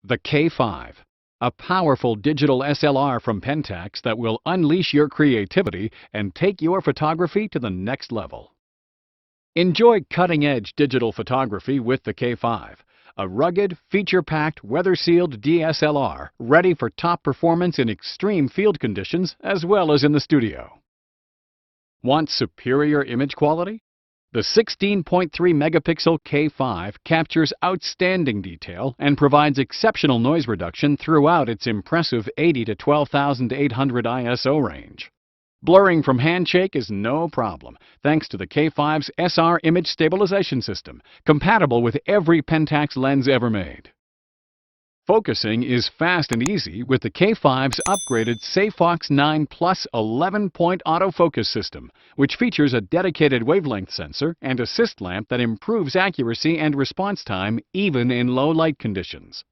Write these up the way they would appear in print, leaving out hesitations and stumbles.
The K5, a powerful digital SLR from Pentax that will unleash your creativity and take your photography to the next level. Enjoy cutting-edge digital photography with the K5, a rugged, feature-packed, weather-sealed DSLR ready for top performance in extreme field conditions as well as in the studio. Want superior image quality? The 16.3 megapixel K5 captures outstanding detail and provides exceptional noise reduction throughout its impressive 80 to 12,800 ISO range. Blurring from handshake is no problem thanks to the K5's SR image stabilization system, compatible with every Pentax lens ever made. Focusing is fast and easy with the K5's upgraded SAFOX IX Plus 11-point autofocus system, which features a dedicated wavelength sensor and assist lamp that improves accuracy and response time even in low light conditions.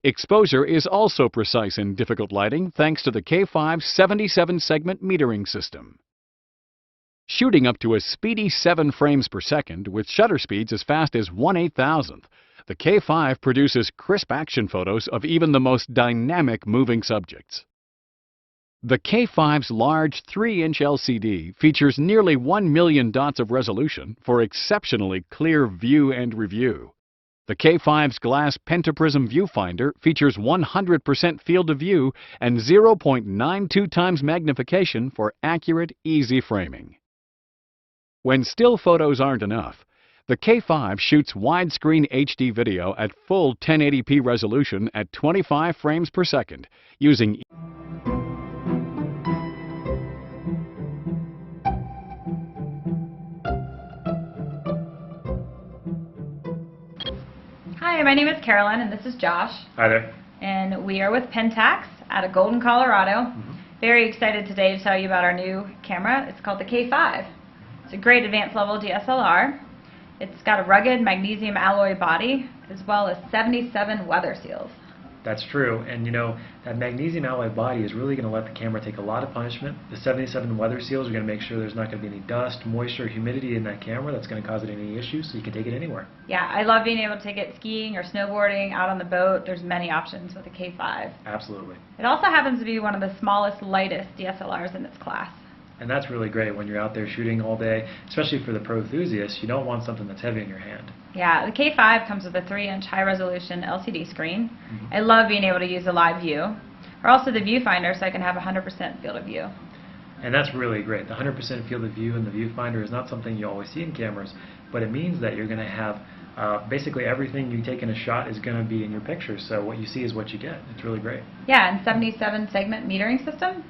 Exposure is also precise in difficult lighting thanks to the K5's 77-segment metering system. Shooting up to a speedy 7 frames per second with shutter speeds as fast as 1/8,000th, the K5 produces crisp action photos of even the most dynamic moving subjects. The K5's large 3-inch LCD features nearly 1 million dots of resolution for exceptionally clear view and review. The K5's glass pentaprism viewfinder features 100% field of view and 0.92 times magnification for accurate, easy framing. When still photos aren't enough, the K5 shoots widescreen HD video at full 1080p resolution at 25 frames per second using Hi, my name is Carolyn and this is Josh. Hi there. And we are with Pentax out of Golden, Colorado. Very excited today to tell you about our new camera. It's called the K5. It's a great advanced level DSLR. It's got a rugged magnesium alloy body as well as 77 weather seals. That's true, and you know, that magnesium alloy body is really going to let the camera take a lot of punishment. The 77 weather seals are going to make sure there's not going to be any dust, moisture, humidity in that camera that's going to cause it any issues, so you can take it anywhere. Yeah, I love being able to take it skiing or snowboarding, out on the boat. There's many options with the K5. Absolutely. It also happens to be one of the smallest, lightest DSLRs in its class. And that's really great when you're out there shooting all day, especially for the pro enthusiast. You don't want something that's heavy in your hand. Yeah, the K5 comes with a 3-inch high-resolution LCD screen. I love being able to use a live view, or also the viewfinder so I can have 100% field of view. And that's really great. The 100% field of view and the viewfinder is not something you always see in cameras, but it means that you're going to have basically everything you take in a shot is going to be in your picture, so what you see is what you get. It's really great. Yeah, and 77-segment metering system.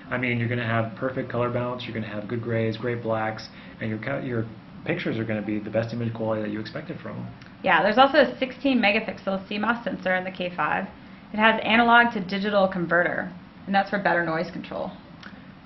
I mean, you're going to have perfect color balance, you're going to have good grays, great blacks, and your pictures are going to be the best image quality that you expected from them. Yeah, there's also a 16-megapixel CMOS sensor in the K5. It has analog to digital converter, and that's for better noise control.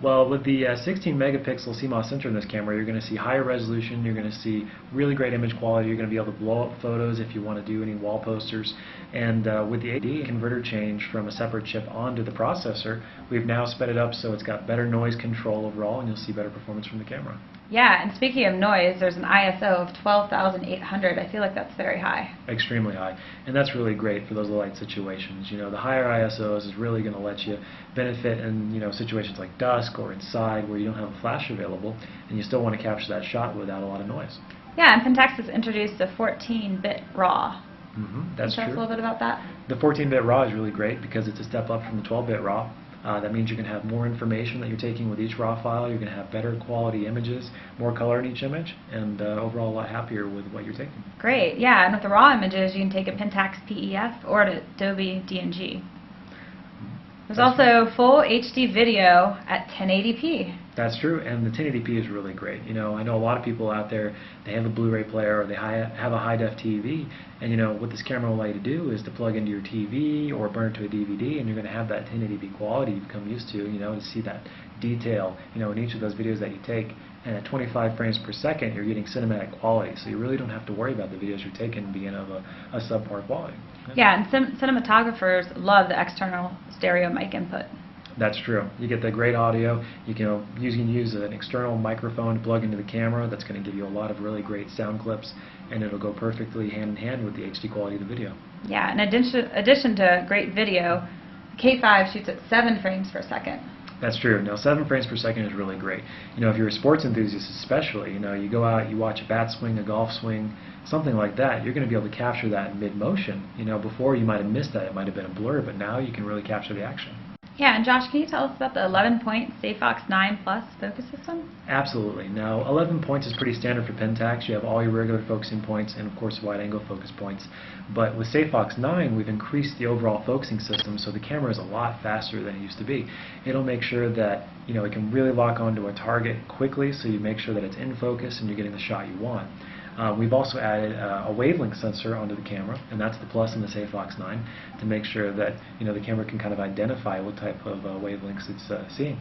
Well, with the 16-megapixel CMOS sensor in this camera, you're going to see higher resolution, you're going to see really great image quality, you're going to be able to blow up photos if you want to do any wall posters. And with the AD converter change from a separate chip onto the processor, we've now sped it up so it's got better noise control overall, and you'll see better performance from the camera. Yeah, and speaking of noise, there's an ISO of 12,800. I feel like that's very high. Extremely high. And that's really great for those low light situations. You know, the higher ISOs is really going to let you benefit in, you know, situations like dusk or inside where you don't have a flash available and you still want to capture that shot without a lot of noise. Yeah, and Pentax has introduced a 14-bit RAW. That's Can you tell us true. a little bit about that? The 14-bit RAW is really great because it's a step up from the 12-bit RAW. That means you can have more information that you're taking with each RAW file. You're going to have better quality images, more color in each image, and overall a lot happier with what you're taking. Great, yeah, and with the RAW images, you can take a Pentax PEF or an Adobe DNG. There's also full HD video at 1080p. That's true, and the 1080p is really great. You know, I know a lot of people out there, they have a Blu-ray player or they have a high-def TV, and you know, what this camera will allow you to do is to plug into your TV or burn it to a DVD, and you're going to have that 1080p quality you've become used to, you know, to see that detail, you know, in each of those videos that you take. And at 25 frames per second, you're getting cinematic quality, so you really don't have to worry about the videos you're taking being of a subpar quality. Yeah, and cinematographers love the external stereo mic input. That's true. You get the great audio. You can use an external microphone to plug into the camera. That's going to give you a lot of really great sound clips, and it'll go perfectly hand in hand with the HD quality of the video. Yeah, in addition to great video, the K5 shoots at 7 frames per second. That's true. Now, 7 frames per second is really great. If you're a sports enthusiast especially, you go out, you watch a bat swing, a golf swing, something like that, you're going to be able to capture that in mid-motion. Before you might have missed that, it might have been a blur, but now you can really capture the action. Yeah, and Josh, can you tell us about the 11-point SAFOX IX Plus focus system? Absolutely. Now, 11 points is pretty standard for Pentax. You have all your regular focusing points and, of course, wide-angle focus points. But with SAFOX IX, we've increased the overall focusing system, so the camera is a lot faster than it used to be. It'll make sure that it can really lock onto a target quickly, so you make sure that it's in focus and you're getting the shot you want. We've also added a wavelength sensor onto the camera, and that's the plus in the SAFOX IX, to make sure that the camera can kind of identify what type of wavelengths it's seeing.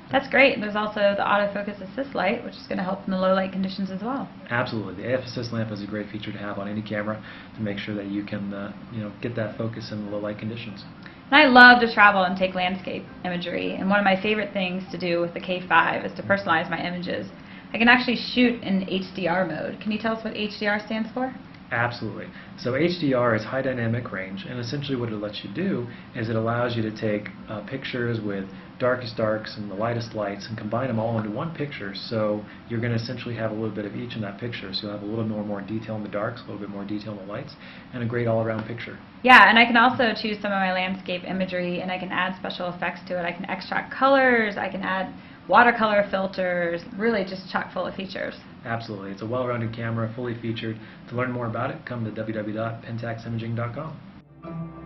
That's great. There's also the autofocus assist light, which is going to help in the low light conditions as well. Absolutely. The AF assist lamp is a great feature to have on any camera to make sure that you can get that focus in the low light conditions. And I love to travel and take landscape imagery, and one of my favorite things to do with the K5 is to personalize my images. I can actually shoot in HDR mode. Can you tell us what HDR stands for? Absolutely. So HDR is high dynamic range, and essentially what it lets you do is it allows you to take pictures with darkest darks and the lightest lights and combine them all into one picture, so you're going to essentially have a little bit of each in that picture. So you'll have a little more detail in the darks, a little bit more detail in the lights, and a great all-around picture. Yeah, and I can also choose some of my landscape imagery, and I can add special effects to it. I can extract colors, I can add watercolor filters, really just chock full of features. Absolutely. It's a well-rounded camera, fully featured. To learn more about it, come to www.pentaximaging.com.